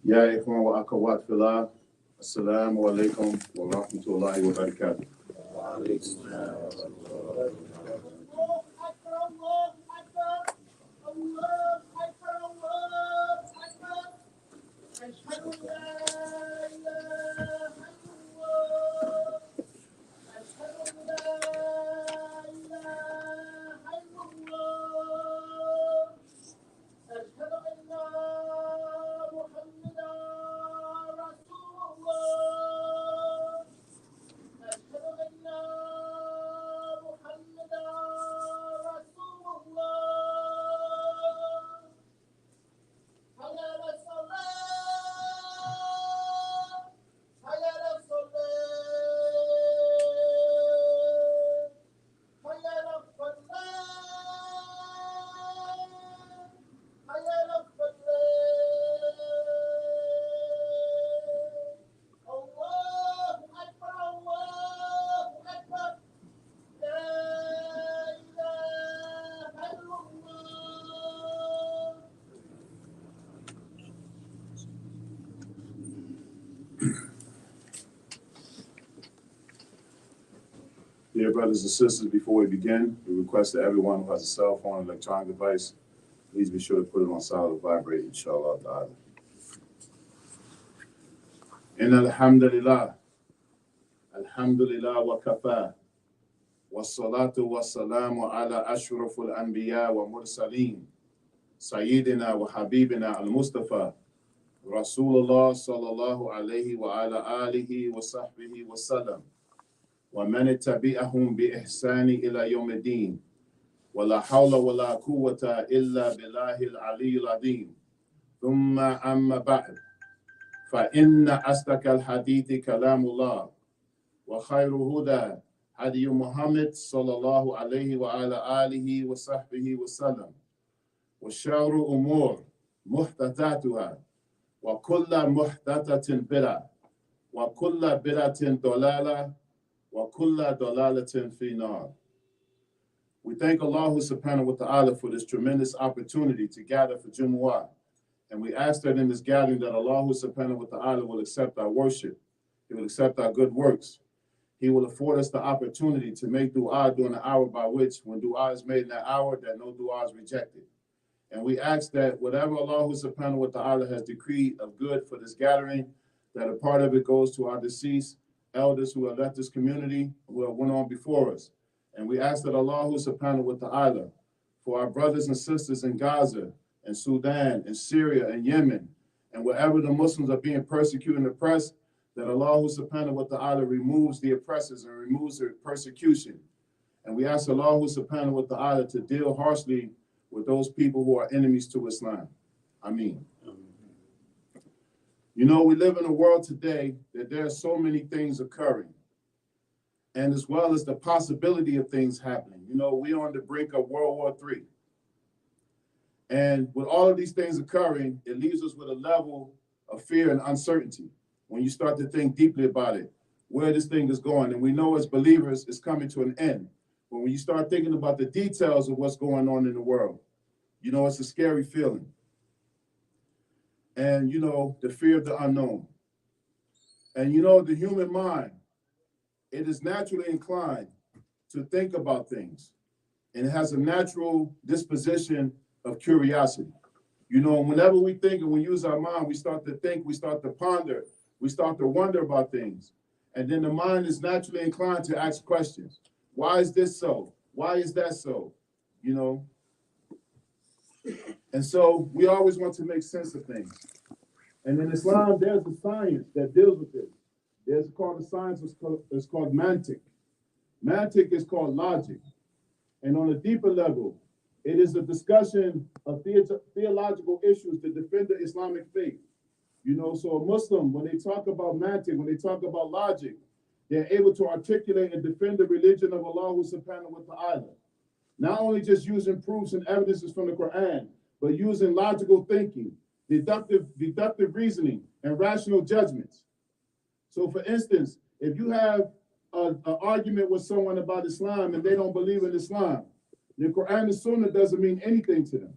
يا إخوان وأخوات في الله السلام عليكم ورحمة الله وبركاته. Dear brothers and sisters, before we begin, we request that everyone who has a cell phone or electronic device, please be sure to put it on silent vibrate, inshallah ta'ala. Inna alhamdulillah, alhamdulillah wa kafa, wa salatu wa salamu ala ashraful anbiya wa mursaleen, sayyidina wa habibina al-Mustafa, Rasulullah sallallahu alayhi wa ala alihi wa sahbihi wa sallam. ومن تبعهم بإحسان إلى يوم الدين ولا حول ولا قوة إلا بالله العلي العظيم ثم أما بعد فإن أصدق الحديث كلام الله وخير هدى هدي محمد صلى الله عليه وعلى آله وصحبه وسلم وشر أمور محدثاتها وكل محدثة بدعة وكل بدعة ضلالة وَكُلَّ ضَلَالَةٍ فِي نَارٍ. We thank Allah subhanahu wa ta'ala for this tremendous opportunity to gather for Jumu'ah. And we ask that in this gathering that Allah subhanahu wa ta'ala will accept our worship. He will accept our good works. He will afford us the opportunity to make dua during the hour by which, when dua is made in that hour, that no dua is rejected. And we ask that whatever Allah subhanahu wa ta'ala has decreed of good for this gathering, that a part of it goes to our deceased elders who have left this community, who have went on before us. And we ask that Allah subhanahu wa ta'ala, for our brothers and sisters in Gaza, and Sudan, and Syria, and Yemen, and wherever the Muslims are being persecuted and oppressed, that Allah subhanahu wa ta'ala removes the oppressors and removes the persecution. And we ask Allah subhanahu wa ta'ala to deal harshly with those people who are enemies to Islam. Ameen. You know, we live in a world today that there are so many things occurring, and as well as the possibility of things happening. You know, we're on the brink of World War III. And with all of these things occurring, it leaves us with a level of fear and uncertainty when you start to think deeply about it, where this thing is going. And we know as believers, it's coming to an end. But when you start thinking about the details of what's going on in the world, you know, it's a scary feeling. And, you know, the fear of the unknown. And, you know, the human mind, it is naturally inclined to think about things. And it has a natural disposition of curiosity. You know, whenever we think and we use our mind, we start to think, we start to ponder, we start to wonder about things. And then the mind is naturally inclined to ask questions. Why is this so? Why is that so? You know? And so we always want to make sense of things. And in Islam, there's a science that deals with this. There's called a science, it's called mantiq. Mantiq is called logic. And on a deeper level, it is a discussion of theological issues to defend the Islamic faith. You know, so a Muslim, when they talk about mantiq, when they talk about logic, they're able to articulate and defend the religion of Allah subhanahu wa ta'ala. Not only just using proofs and evidences from the Quran, but using logical thinking, deductive reasoning, and rational judgments. So for instance, if you have an argument with someone about Islam and they don't believe in Islam, the Quran and Sunnah doesn't mean anything to them.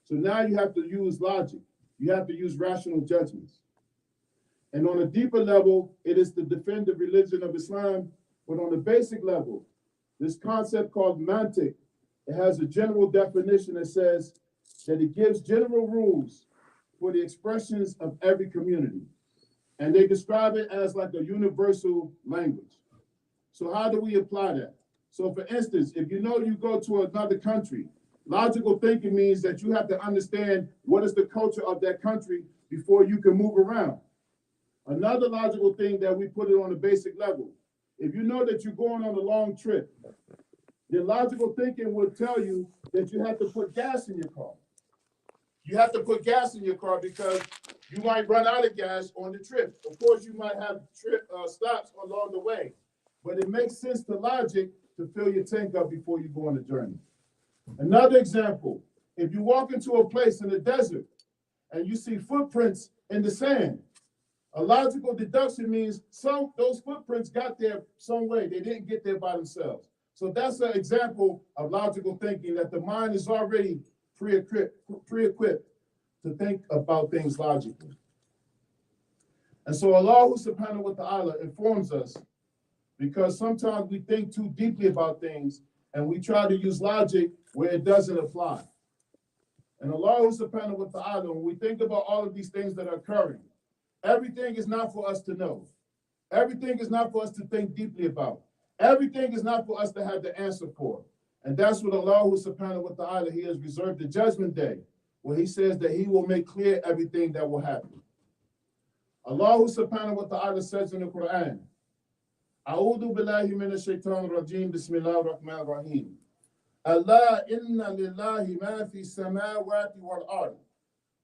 So now you have to use logic. You have to use rational judgments. And on a deeper level, it is to defend the religion of Islam. But on the basic level, this concept called mantiq, it has a general definition that says that it gives general rules for the expressions of every community. And they describe it as like a universal language. So how do we apply that? So for instance, if you know you go to another country, logical thinking means that you have to understand what is the culture of that country before you can move around. Another logical thing that we put it on a basic level, if you know that you're going on a long trip, then logical thinking will tell you that you have to put gas in your car. You have to put gas in your car because you might run out of gas on the trip. Of course, you might have stops along the way, but it makes sense to logic to fill your tank up before you go on the journey. Another example, if you walk into a place in the desert and you see footprints in the sand, a logical deduction means those footprints got there some way. They didn't get there by themselves. So that's an example of logical thinking, that the mind is already pre-equipped to think about things logically. And so Allah subhanahu wa ta'ala informs us, because sometimes we think too deeply about things and we try to use logic where it doesn't apply. And Allah subhanahu wa ta'ala, when we think about all of these things that are occurring, everything is not for us to know. Everything is not for us to think deeply about. Everything is not for us to have the answer for. And that's what Allah subhanahu wa ta'ala, He has reserved the judgment day, where He says that He will make clear everything that will happen. Allah subhanahu wa ta'ala says in the Quran, A'udhu billahi minash shaitanir rajim, bismillahir rahmanir rahim. Allah inna lillahi ma fi samawati wal ard.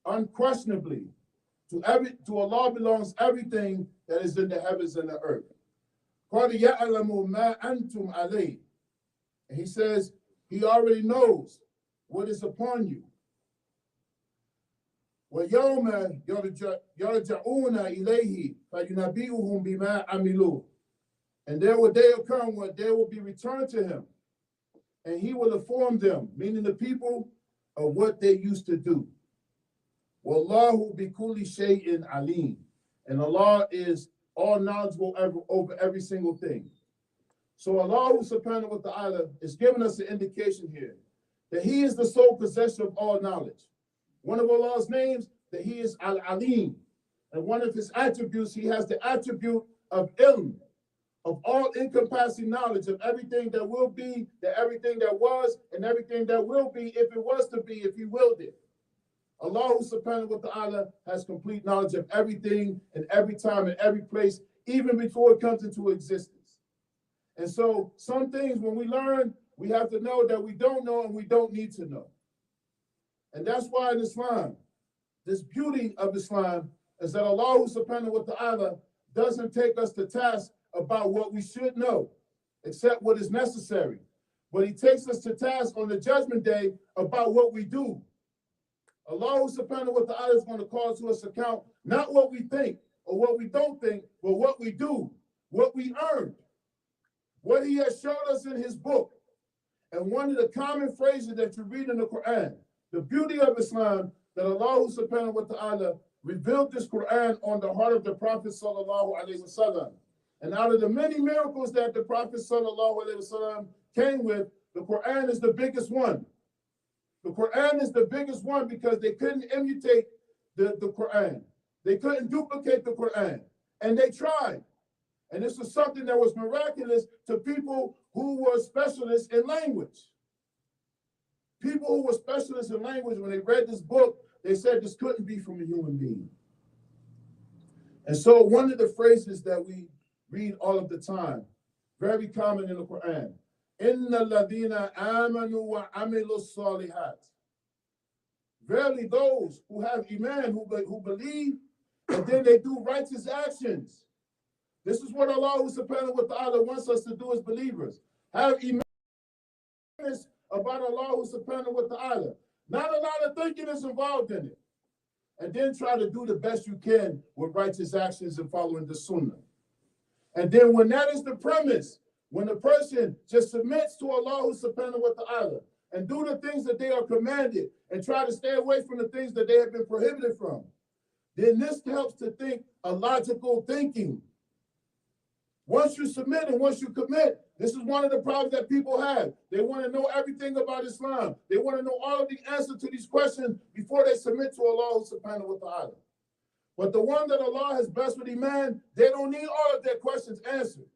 Unquestionably, to Allah belongs everything that is in the heavens and the earth. قَدْ يَعْلَمُ مَا أَنْتُمْ عَلَيْهِ. And He says He already knows what is upon you. وَيَوْمَ يَرْجَعُونَ إِلَيْهِ فَيُنَبِّئُهُم بِمَا عَمِلُوا. And there will day come when they will be returned to Him, and He will inform them, meaning the people, of what they used to do. Wallahu bikulli shay'in alim. And Allah is all knowledgeable over every single thing. So Allah subhanahu wa ta'ala is giving us an indication here that He is the sole possessor of all knowledge. One of Allah's names, that He is Al-Alim. And one of His attributes, He has the attribute of ilm, of all encompassing knowledge of everything that will be, that everything that was, and everything that will be, if it was to be, if He willed it. Allah subhanahu wa ta'ala has complete knowledge of everything and every time and every place, even before it comes into existence. And so some things when we learn, we have to know that we don't know and we don't need to know. And that's why in Islam, this beauty of Islam is that Allah subhanahu wa ta'ala doesn't take us to task about what we should know, except what is necessary. But He takes us to task on the judgment day about what we do. Allah subhanahu wa ta'ala is going to call to us account, not what we think or what we don't think, but what we do, what we earned, what He has showed us in His book. And one of the common phrases that you read in the Quran, the beauty of Islam, that Allah subhanahu wa ta'ala revealed this Quran on the heart of the Prophet sallallahu alaihi wasallam. And out of the many miracles that the Prophet sallallahu alaihi wasallam came with, the Quran is the biggest one. The Quran is the biggest one because they couldn't imitate the Quran. They couldn't duplicate the Quran. And they tried. And this was something that was miraculous to people who were specialists in language. People who were specialists in language, when they read this book, they said this couldn't be from a human being. And so one of the phrases that we read all of the time, very common in the Quran, Inna ladina amanu wa amilu salihat. Verily those who have iman, who believe, and then they do righteous actions. This is what Allah subhanahu wa ta'ala wants us to do as believers. Have iman about Allah subhanahu wa ta'ala. Not a lot of thinking is involved in it. And then try to do the best you can with righteous actions and following the sunnah. And then when that is the premise, when the person just submits to Allah subhanahu wa ta'ala and do the things that they are commanded and try to stay away from the things that they have been prohibited from, then this helps to think a logical thinking. Once you submit and once you commit, this is one of the problems that people have. They want to know everything about Islam. They want to know all of the answers to these questions before they submit to Allah subhanahu wa ta'ala. But the one that Allah has blessed with Iman, they don't need all of their questions answered.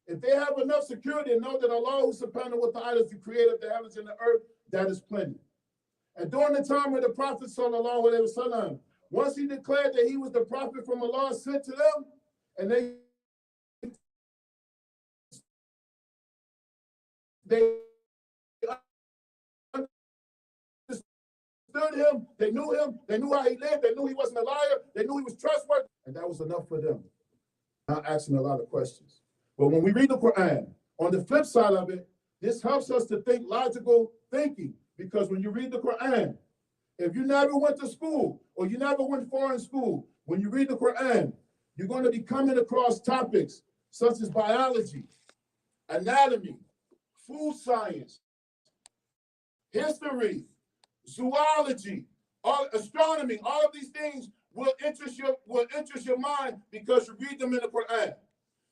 If they have enough security and know that Allah subhanahu wa ta'ala is the creator of the heavens and the earth, that is plenty. And during the time of the Prophet sallallahu alaihi wasallam, once he declared that he was the prophet from Allah sent to them, and they understood him, they knew how he lived, they knew he wasn't a liar, they knew he was trustworthy, and that was enough for them. Not asking a lot of questions. But when we read the Quran, on the flip side of it, this helps us to think logical thinking, because when you read the Quran, if you never went to school or you never went far in school, when you read the Quran, you're going to be coming across topics such as biology, anatomy, food science, history, zoology, astronomy. All of these things will interest your mind because you read them in the Quran.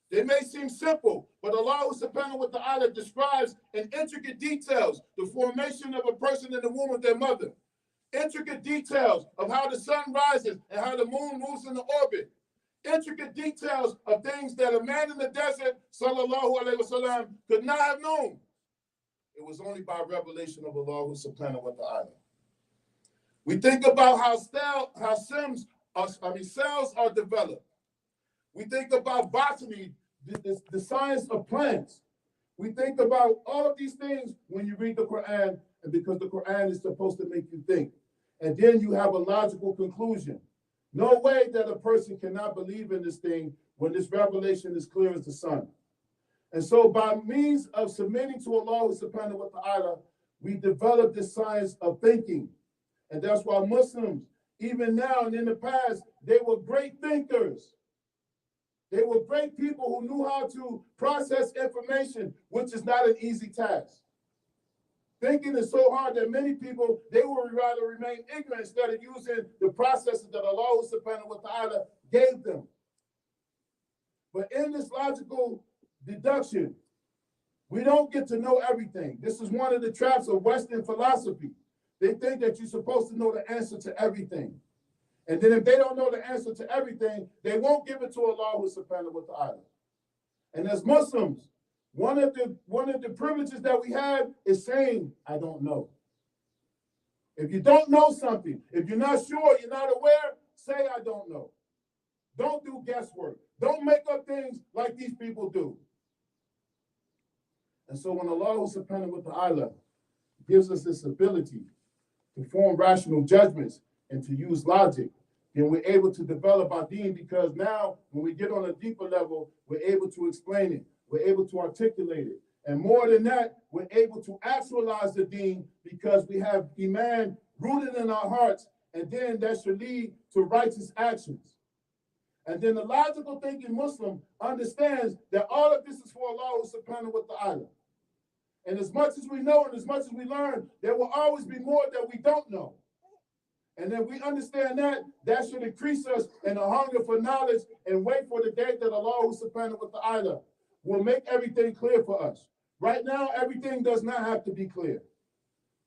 They may seem simple, but Allah subhanahu wa ta'ala describes in intricate details the formation of a person in the womb of their mother, intricate details of how the sun rises and how the moon moves in the orbit, intricate details of things that a man in the desert, sallallahu alaihi wasallam, could not have known. It was only by revelation of Allah subhanahu wa ta'ala. We think about how cells are developed. We think about botany, the science of plants. We think about all of these things when you read the Quran, and because the Quran is supposed to make you think. And then you have a logical conclusion. No way that a person cannot believe in this thing when this revelation is clear as the sun. And so by means of submitting to Allah subhanahu wa ta'ala, we develop this science of thinking. And that's why Muslims, even now and in the past, they were great thinkers. They were great people who knew how to process information, which is not an easy task. Thinking is so hard that many people, they would rather remain ignorant instead of using the processes that Allah subhanahu wa ta'ala gave them. But in this logical deduction, we don't get to know everything. This is one of the traps of Western philosophy. They think that you're supposed to know the answer to everything. And then if they don't know the answer to everything, they won't give it to Allah subhanahu wa ta'ala. And as Muslims, one of the privileges that we have is saying, I don't know. If you don't know something, if you're not sure, you're not aware, say I don't know. Don't do guesswork. Don't make up things like these people do. And so when Allah subhanahu wa ta'ala gives us this ability to form rational judgments and to use logic, then we're able to develop our deen, because now when we get on a deeper level, we're able to explain it. We're able to articulate it. And more than that, we're able to actualize the deen because we have Iman rooted in our hearts, and then that should lead to righteous actions. And then the logical thinking Muslim understands that all of this is for Allah subhanahu wa ta'ala. And as much as we know and as much as we learn, there will always be more that we don't know. And if we understand that, that should increase us in a hunger for knowledge and wait for the day that Allah subhanahu wa ta'ala will make everything clear for us. Right now, everything does not have to be clear.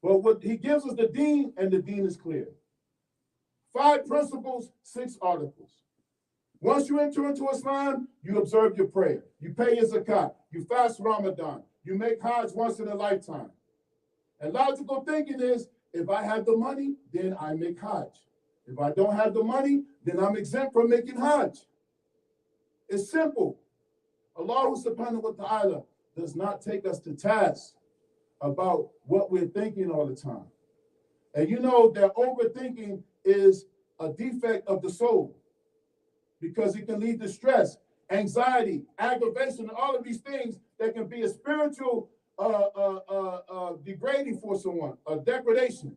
But what he gives us the deen, and the deen is clear. 5 principles, 6 articles. Once you enter into Islam, you observe your prayer. You pay your zakat. You fast Ramadan. You make Hajj once in a lifetime. And logical thinking is, if I have the money, then I make Hajj. If I don't have the money, then I'm exempt from making Hajj. It's simple. Allah subhanahu wa ta'ala does not take us to task about what we're thinking all the time. And you know that overthinking is a defect of the soul, because it can lead to stress, anxiety, aggravation, and all of these things that can be a spiritual degrading for someone, a degradation.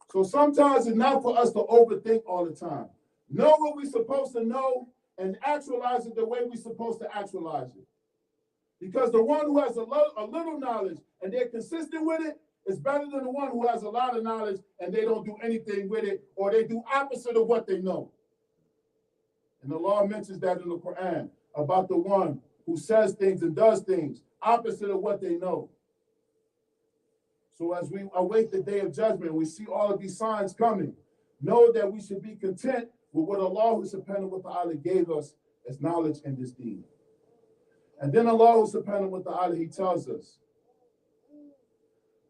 So sometimes it's not for us to overthink all the time. Know what we're supposed to know and actualize it the way we're supposed to actualize it. Because the one who has a little knowledge and they're consistent with it It's better than the one who has a lot of knowledge and they don't do anything with it, or they do opposite of what they know. And Allah mentions that in the Quran about the one who says things and does things opposite of what they know. So as we await the day of judgment, we see all of these signs coming. Know that we should be content with what Allah subhanahu wa ta'ala gave us as knowledge in this deen. And then Allah subhanahu wa ta'ala, He tells us,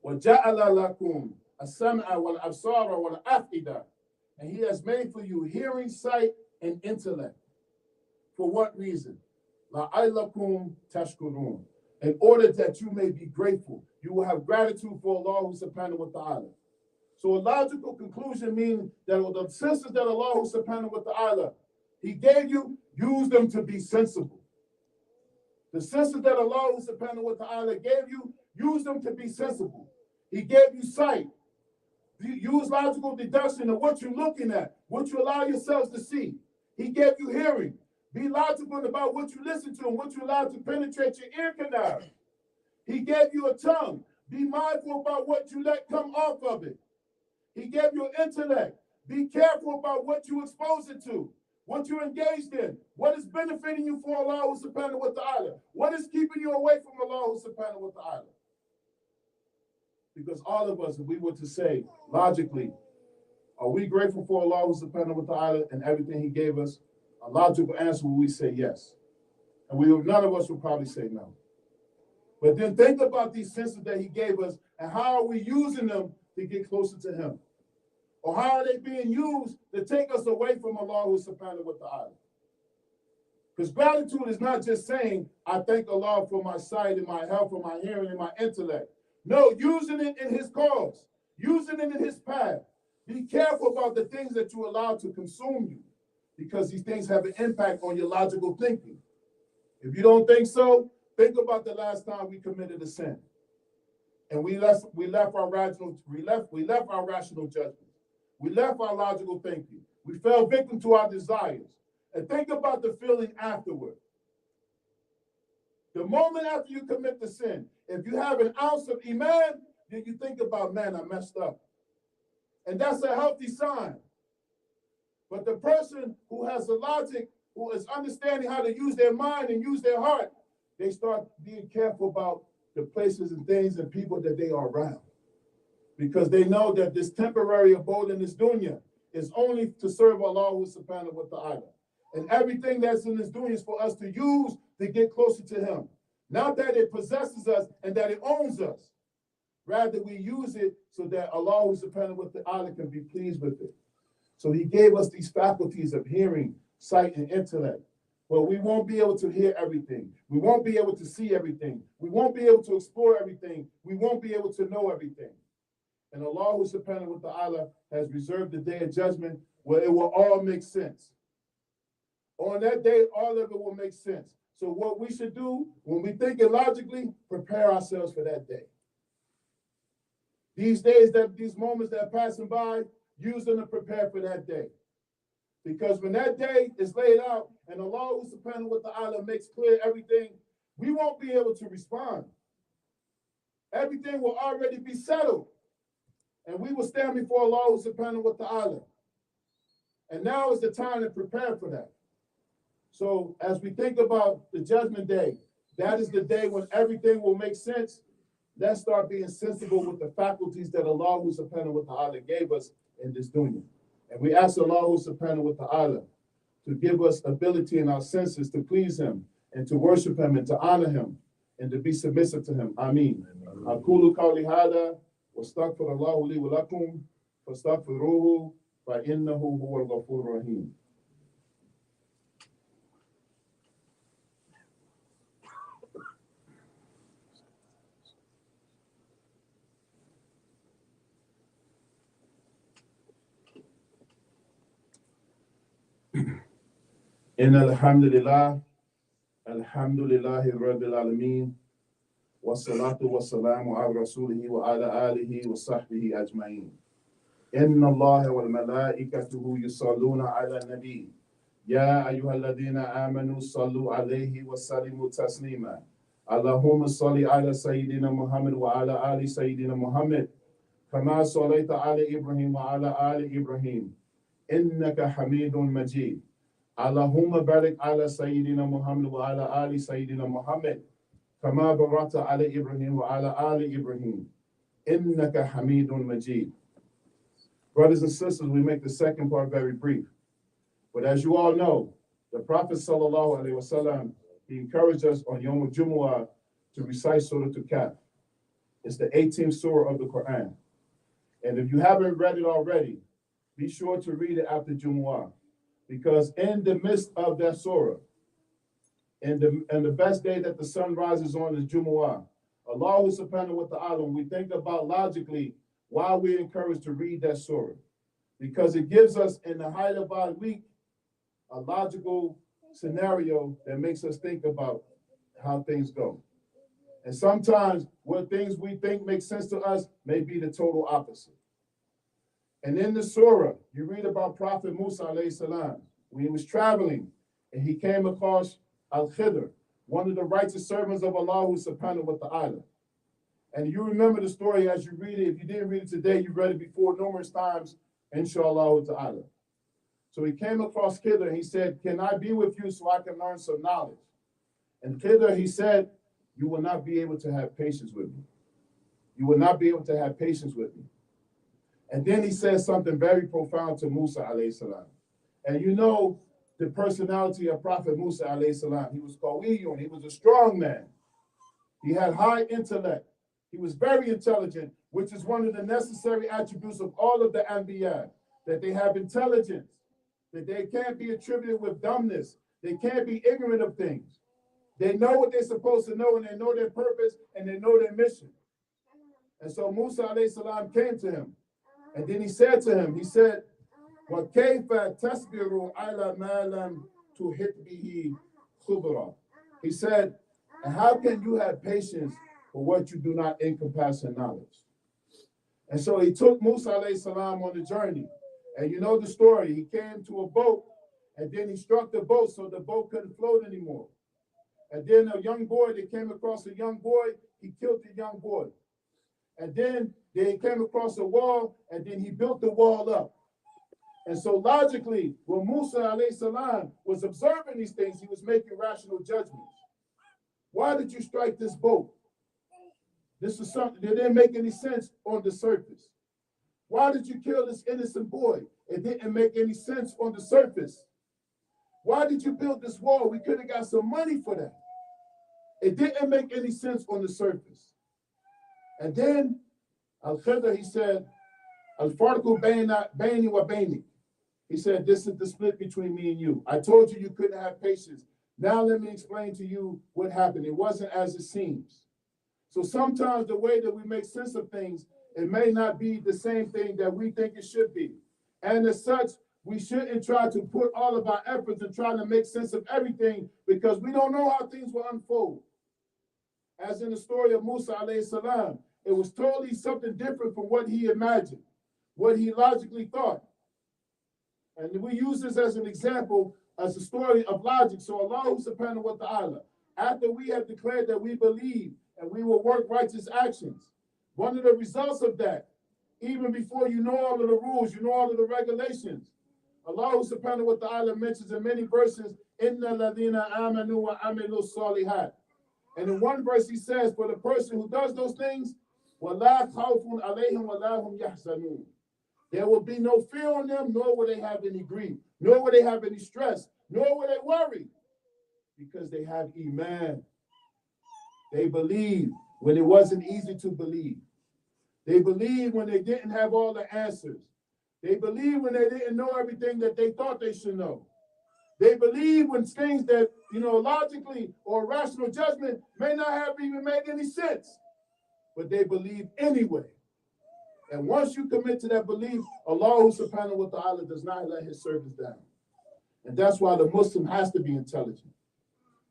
وَجَعَلَ لَكُمْ السَّمْعَ وَالْأَبْصَارَ وَالْأَفْئِدَةَ. And He has made for you hearing, sight, and intellect. For what reason? لَعَلَّكُمْ تَشْكُرُونَ. In order that you may be grateful. You will have gratitude for Allah subhanahu wa ta'ala. So a logical conclusion means that the senses that Allah subhanahu wa ta'ala, He gave you, use them to be sensible. The senses that Allah subhanahu wa ta'ala gave you, use them to be sensible. He gave you sight. Use logical deduction of what you're looking at, what you allow yourselves to see. He gave you hearing. Be logical about what you listen to and what you allow to penetrate your ear canal. He gave you a tongue. Be mindful about what you let come off of it. He gave you an intellect. Be careful about what you expose it to, what you're engaged in, what is benefiting you for Allah subhanahu wa ta'ala, what is keeping you away from Allah subhanahu wa ta'ala. Because all of us, if we were to say logically, are we grateful for Allah subhanahu wa ta'ala and everything He gave us? A logical answer would we say yes. And none of us would probably say no. But then think about these senses that He gave us and how are we using them to get closer to Him? Or how are they being used to take us away from Allah subhanahu wa ta'ala? Because gratitude is not just saying, I thank Allah for my sight and my health and my hearing and my intellect. No, using it in His cause, using it in His path. Be careful about the things that you allow to consume you, because these things have an impact on your logical thinking. If you don't think so, think about the last time we committed a sin, and we left our rational judgment. We left our logical thinking. We fell victim to our desires. And think about the feeling afterward. The moment after you commit the sin, if you have an ounce of iman, then you think about, man, I messed up. And that's a healthy sign. But the person who has the logic, who is understanding how to use their mind and use their heart, they start being careful about the places and things and people that they are around. Because they know that this temporary abode in this dunya is only to serve Allah subhanahu wa ta'ala. And everything that's in this dunya is for us to use to get closer to Him. Not that it possesses us and that it owns us. Rather, we use it so that Allah subhanahu wa ta'ala can be pleased with it. So He gave us these faculties of hearing, sight, and intellect. But we won't be able to hear everything. We won't be able to see everything. We won't be able to explore everything. We won't be able to know everything. And Allah subhanahu wa ta'ala has reserved the day of judgment where it will all make sense. On that day, all of it will make sense. So what we should do, when we think it logically, prepare ourselves for that day. These moments that are passing by, use them to prepare for that day. Because when that day is laid out and Allah subhanahu wa ta'ala makes clear everything, we won't be able to respond. Everything will already be settled. And we will stand before Allah subhanahu wa ta'ala. And now is the time to prepare for that. So as we think about the judgment day, that is the day when everything will make sense. Let's start being sensible with the faculties that Allah subhanahu wa ta'ala gave us in this dunya. And we ask Allah subhanahu wa ta'ala to give us ability in our senses to please Him and to worship Him and to honor Him and to be submissive to Him. Ameen. Aqulu qawli hada wa astaghfirullah li wa lakum fastaghfiruhu fa innahu huwal ghafurur rahim. Alhamdulillah Rabbil Alameen, wa salatu wa salamu ala rasulihi wa ala alihi wa sahbihi ajma'in. Inna Allah wal malaikatuhu yusalluna ala nabi. Ya ayyuhalladhina amanu sallu alayhi wa sallimu taslima. Allahumma salli ala Sayyidina Muhammad wa ala ali Sayyidina Muhammad. Kama sallaita ala Ibrahim wa ala ali Ibrahim. Innaka Hamidun Majid. Allahumma barik ala Sayyidina Muhammad wa ala ali Sayyidina Muhammad. Kama barakta ala Ibrahim wa ala ali Ibrahim. Innaka Hamidun Majid. Brothers and sisters, we make the second part very brief. But as you all know, the Prophet sallallahu alaihi wasallam, he encouraged us on Yom Jumu'ah to recite Surah Al-Kahf. It's the 18th surah of the Quran. And if you haven't read it already, be sure to read it after Jumu'ah. Because in the midst of that surah, and the best day that the sun rises on is Jumu'ah, Allah subhanahu wa ta'ala, when we think about logically why we're encouraged to read that surah, because it gives us in the height of our week a logical scenario that makes us think about how things go. And sometimes what things we think make sense to us may be the total opposite. And in the surah, you read about Prophet Musa alayhi salam, when he was traveling and he came across Al-Khidr, one of the righteous servants of Allah subhanahu wa ta'ala. And you remember the story as you read it. If you didn't read it today, you read it before numerous times, inshallah ta'ala. So he came across Khidr and he said, can I be with you so I can learn some knowledge? And Khidr, he said, you will not be able to have patience with me. You will not be able to have patience with me. And then he said something very profound to Musa alayhi salam. And you know the personality of Prophet Musa alayhi salam. He was qawiyun, he was a strong man. He had high intellect. He was very intelligent, which is one of the necessary attributes of all of the Anbiya, that they have intelligence, that they can't be attributed with dumbness. They can't be ignorant of things. They know what they're supposed to know, and they know their purpose, and they know their mission. And so Musa alayhi salam came to him, and then he said to him, he said, وَكَيْفَ تَصْبِرُ عَلَى مَا لَمْ تُحِطْ بِهِ خُبْرًا. He said, and how can you have patience for what you do not encompass in knowledge? And so he took Musa alayhi salam on the journey. And you know the story. He came to a boat, and then he struck the boat so the boat couldn't float anymore. And then a young boy, they came across a young boy, he killed the young boy. And then they came across a wall, and then he built the wall up. And so logically, when Musa alayhi salam was observing these things, he was making rational judgments. Why did you strike this boat? This is something that didn't make any sense on the surface. Why did you kill this innocent boy? It didn't make any sense on the surface. Why did you build this wall? We could have got some money for that. It didn't make any sense on the surface. And then Al-Khidr, he said, Al-Farqu bayni wa baynik. He said, this is the split between me and you. I told you you couldn't have patience. Now let me explain to you what happened. It wasn't as it seems. So sometimes the way that we make sense of things, it may not be the same thing that we think it should be. And as such, we shouldn't try to put all of our efforts in trying to make sense of everything, because we don't know how things will unfold. As in the story of Musa alayhi salam, it was totally something different from what he imagined, what he logically thought. And we use this as an example, as a story of logic. So Allah subhanahu wa ta'ala, after we have declared that we believe and we will work righteous actions, one of the results of that, even before you know all of the rules, you know all of the regulations, Allah subhanahu wa ta'ala mentions in many verses, Inna ladina amanu wa amilu salihat. And in one verse he says, for the person who does those things, وَلَا خَوْفٌ عَلَيْهِمْ وَلَا هُمْ يَحْزَنُونَ. There will be no fear on them, nor will they have any grief, nor will they have any stress, nor will they worry, because they have Iman. They believe when it wasn't easy to believe. They believe when they didn't have all the answers. They believe when they didn't know everything that they thought they should know. They believe when things that, logically or rational judgment may not have even made any sense, but they believe anyway. And once you commit to that belief, Allah subhanahu wa ta'ala does not let his servants down. And that's why the Muslim has to be intelligent.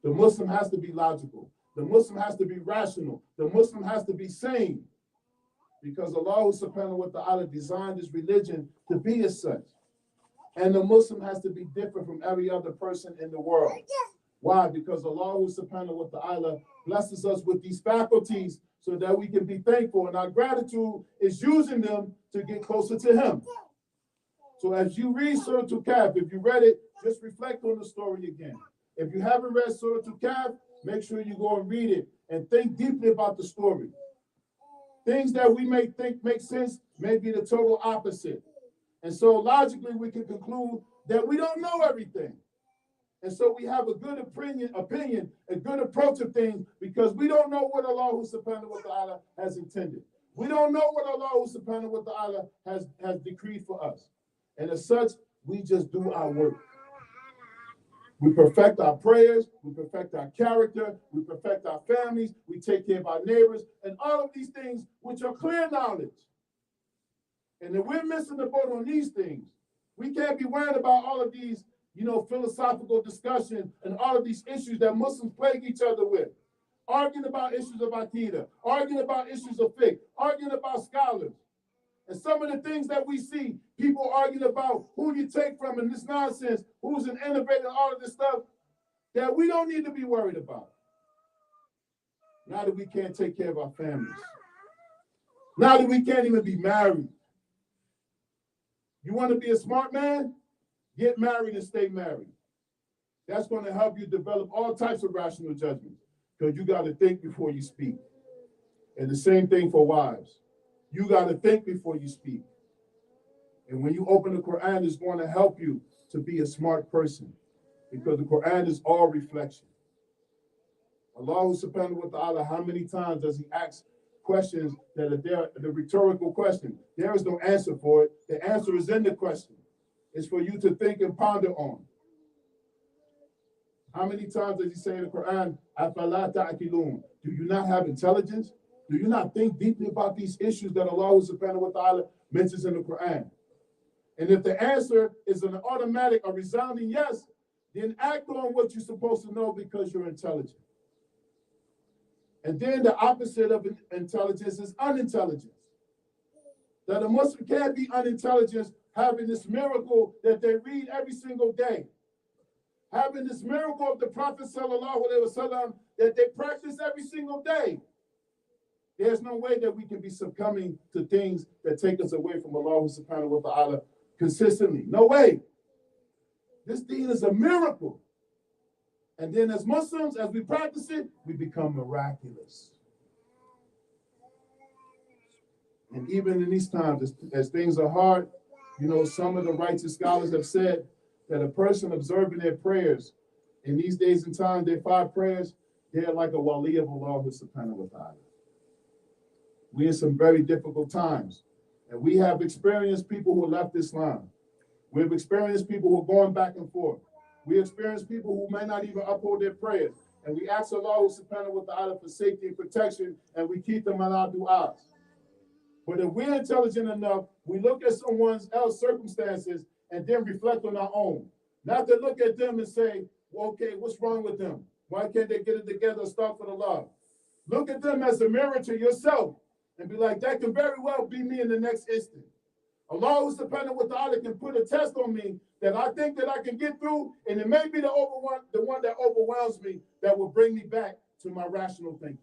The Muslim has to be logical. The Muslim has to be rational. The Muslim has to be sane. Because Allah subhanahu wa ta'ala designed this religion to be as such. And the Muslim has to be different from every other person in the world. Why? Because Allah subhanahu wa ta'ala blesses us with these faculties so that we can be thankful. And our gratitude is using them to get closer to Him. So as you read Surah Al-Kahf, if you read it, just reflect on the story again. If you haven't read Surah Al-Kahf, make sure you go and read it and think deeply about the story. Things that we may think make sense may be the total opposite. And so logically, we can conclude that we don't know everything. And so we have a good opinion, a good approach of things because we don't know what Allah subhanahu wa ta'ala has intended. We don't know what Allah subhanahu wa ta'ala has decreed for us. And as such, we just do our work. We perfect our prayers, we perfect our character, we perfect our families, we take care of our neighbors, and all of these things which are clear knowledge. And if we're missing the boat on these things, we can't be worried about all of these, philosophical discussions and all of these issues that Muslims plague each other with. Arguing about issues of Aqidah, arguing about issues of fiqh, arguing about scholars. And some of the things that we see, people arguing about who you take from and this nonsense, who's an innovator, all of this stuff, that we don't need to be worried about. Now that we can't take care of our families. Now that we can't even be married. You want to be a smart man? Get married and stay married. That's going to help you develop all types of rational judgment because you got to think before you speak. And the same thing for wives. You got to think before you speak. And when you open the Quran, it's going to help you to be a smart person because the Quran is all reflection. Allah subhanahu wa ta'ala, how many times does He ask questions that are there, the rhetorical question? There is no answer for it. The answer is in the question. It's for you to think and ponder on. How many times does He say in the Quran, "Afala ta'qilun"? Do you not have intelligence? Do you not think deeply about these issues that Allah subhanahu wa ta'ala mentions in the Quran? And if the answer is an automatic or resounding yes, then act on what you're supposed to know because you're intelligent. And then the opposite of intelligence is unintelligence. That a Muslim can't be unintelligent, having this miracle that they read every single day. Having this miracle of the Prophet sallallahu alaihi wasallam that they practice every single day. There's no way that we can be succumbing to things that take us away from Allah subhanahu wa ta'ala consistently. No way. This deen is a miracle. And then as Muslims, as we practice it, we become miraculous. And even in these times, as things are hard, some of the righteous scholars have said that a person observing their prayers in these days and times, their 5 prayers, they're like a wali of Allah subhanahu wa ta'ala. We're in some very difficult times. And we have experienced people who left Islam. We've experienced people who are going back and forth. We experience people who may not even uphold their prayers. And we ask Allah subhanahu wa ta'ala for safety and protection, and we keep them on our du'as. But if we're intelligent enough, we look at someone else's circumstances and then reflect on our own. Not to look at them and say, well, okay, what's wrong with them? Why can't they get it together and start for the love? Look at them as a mirror to yourself and be like, that can very well be me in the next instant. Allah subhanahu wa ta'ala can put a test on me that I think that I can get through, and it may be the one that overwhelms me that will bring me back to my rational thinking.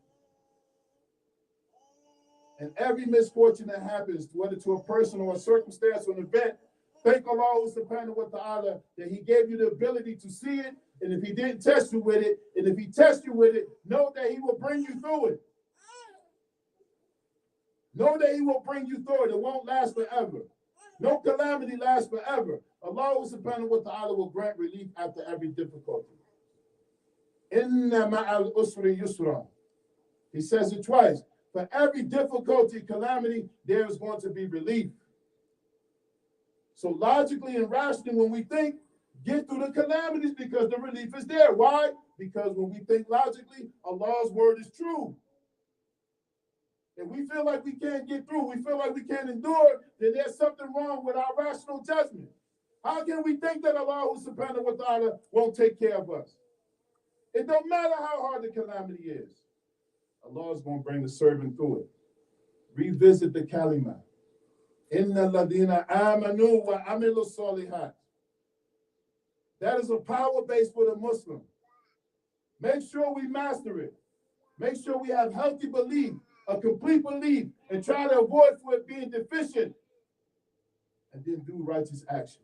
And every misfortune that happens, whether to a person or a circumstance or an event, thank Allah subhanahu wa ta'ala that He gave you the ability to see it, and if He didn't test you with it, and if He tests you with it, know that He will bring you through it. Know that He will bring you through it. It won't last forever. No calamity lasts forever. Allah subhanahu wa ta'ala will grant relief after every difficulty. Inna ma'al usri yusra. He says it twice. For every difficulty, calamity, there is going to be relief. So logically and rationally, when we think, get through the calamities because the relief is there. Why? Because when we think logically, Allah's word is true. If we feel like we can't get through, we feel like we can't endure, then there's something wrong with our rational judgment. How can we think that Allah subhanahu wa ta'ala won't take care of us? It don't matter how hard the calamity is. Allah is going to bring the servant through it. Revisit the kalima. Inna ladina amanu wa amilu salihat. That is a power base for the Muslim. Make sure we master it. Make sure we have healthy belief, a complete belief, and try to avoid for it being deficient. And then do righteous actions.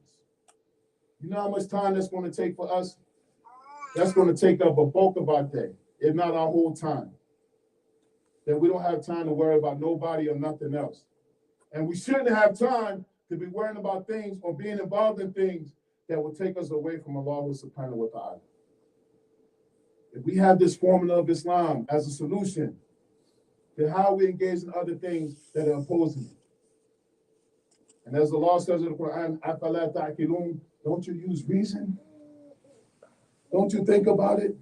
You know how much time that's going to take for us? That's going to take up a bulk of our day, if not our whole time. Then we don't have time to worry about nobody or nothing else. And we shouldn't have time to be worrying about things or being involved in things that will take us away from Allah subhanahu wa ta'ala. If we have this formula of Islam as a solution, then how are we engaged in other things that are opposing it? And as Allah says in the Quran, أَفَلَا تَعْقِلُونَ, don't you use reason? Don't you think about it?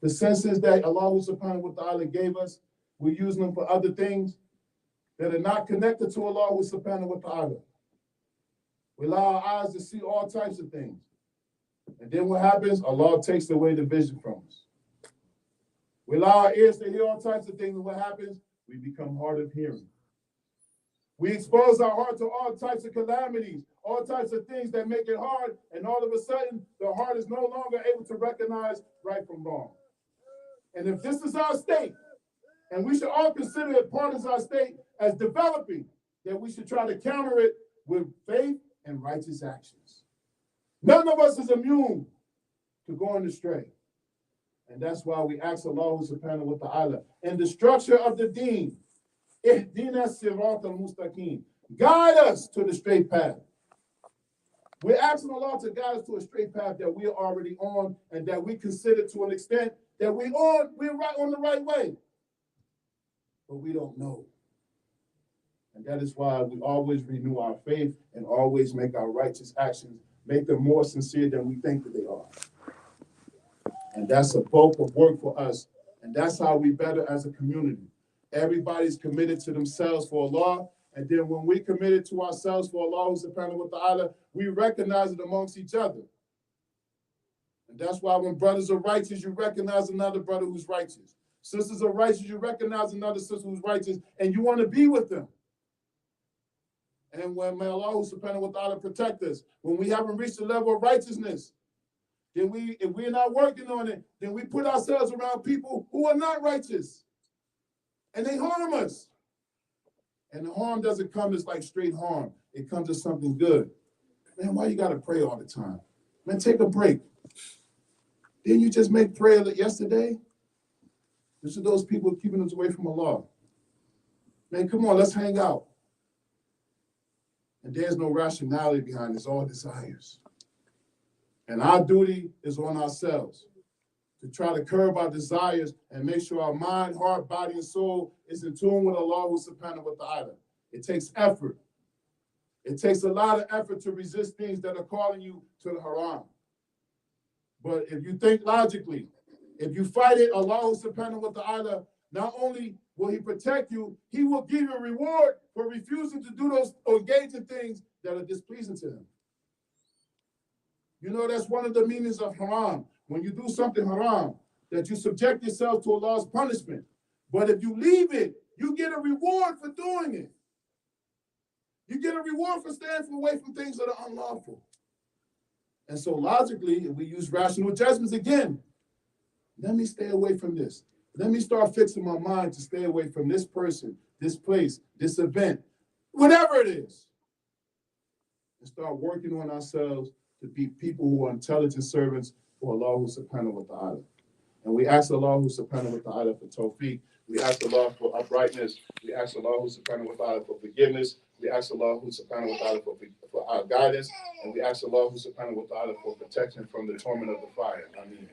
The senses that Allah subhanahu wa ta'ala gave us, we're using them for other things that are not connected to Allah subhanahu wa ta'ala. We allow our eyes to see all types of things. And then what happens? Allah takes away the vision from us. We allow our ears to hear all types of things, and what happens? We become hard of hearing. We expose our heart to all types of calamities, all types of things that make it hard, and all of a sudden, the heart is no longer able to recognize right from wrong. And if this is our state, and we should all consider it part of our state as developing, then we should try to counter it with faith and righteous actions. None of us is immune to going astray. And that's why we ask Allah subhanahu wa ta'ala, in the structure of the deen, ihdina sirat al-mustaqim, guide us to the straight path. We're asking Allah to guide us to a straight path that we are already on, and that we consider to an extent that we're right on the right way. But we don't know. And that is why we always renew our faith and always make our righteous actions, make them more sincere than we think that they are. And that's a bulk of work for us. And that's how we better as a community. Everybody's committed to themselves for Allah. And then when we committed to ourselves for Allah subhanahu wa ta'ala, we recognize it amongst each other. And that's why when brothers are righteous, you recognize another brother who's righteous. Sisters are righteous, you recognize another sister who's righteous, and you want to be with them. And when may Allah subhanahu wa ta'ala protect us, when we haven't reached the level of righteousness, then if we're not working on it, then we put ourselves around people who are not righteous. And they harm us. And the harm doesn't come as like straight harm. It comes as something good. Man, why you got to pray all the time? Man, take a break. Didn't you just make prayer yesterday? This are those people keeping us away from Allah. Man, come on, let's hang out. And there's no rationality behind it. It's all desires. And our duty is on ourselves to try to curb our desires and make sure our mind, heart, body, and soul is in tune with Allah subhanahu wa ta'ala. It takes effort. It takes a lot of effort to resist things that are calling you to the haram. But if you think logically, if you fight it, Allah subhanahu wa ta'ala, not only will He protect you, He will give you a reward for refusing to do those or engage in things that are displeasing to Him. You know, that's one of the meanings of haram. When you do something haram, that you subject yourself to Allah's punishment. But if you leave it, you get a reward for doing it. You get a reward for staying away from things that are unlawful. And so logically, if we use rational judgments again, let me stay away from this. Let me start fixing my mind to stay away from this person, this place, this event, whatever it is. And start working on ourselves to be people who are intelligent servants for Allah subhanahu wa ta'ala. And we ask Allah subhanahu wa ta'ala for tawfiq. We ask Allah for uprightness. We ask Allah subhanahu wa ta'ala for forgiveness. We ask Allah subhanahu wa ta'ala for our guidance. And we ask Allah subhanahu wa ta'ala for protection from the torment of the fire. Ameen.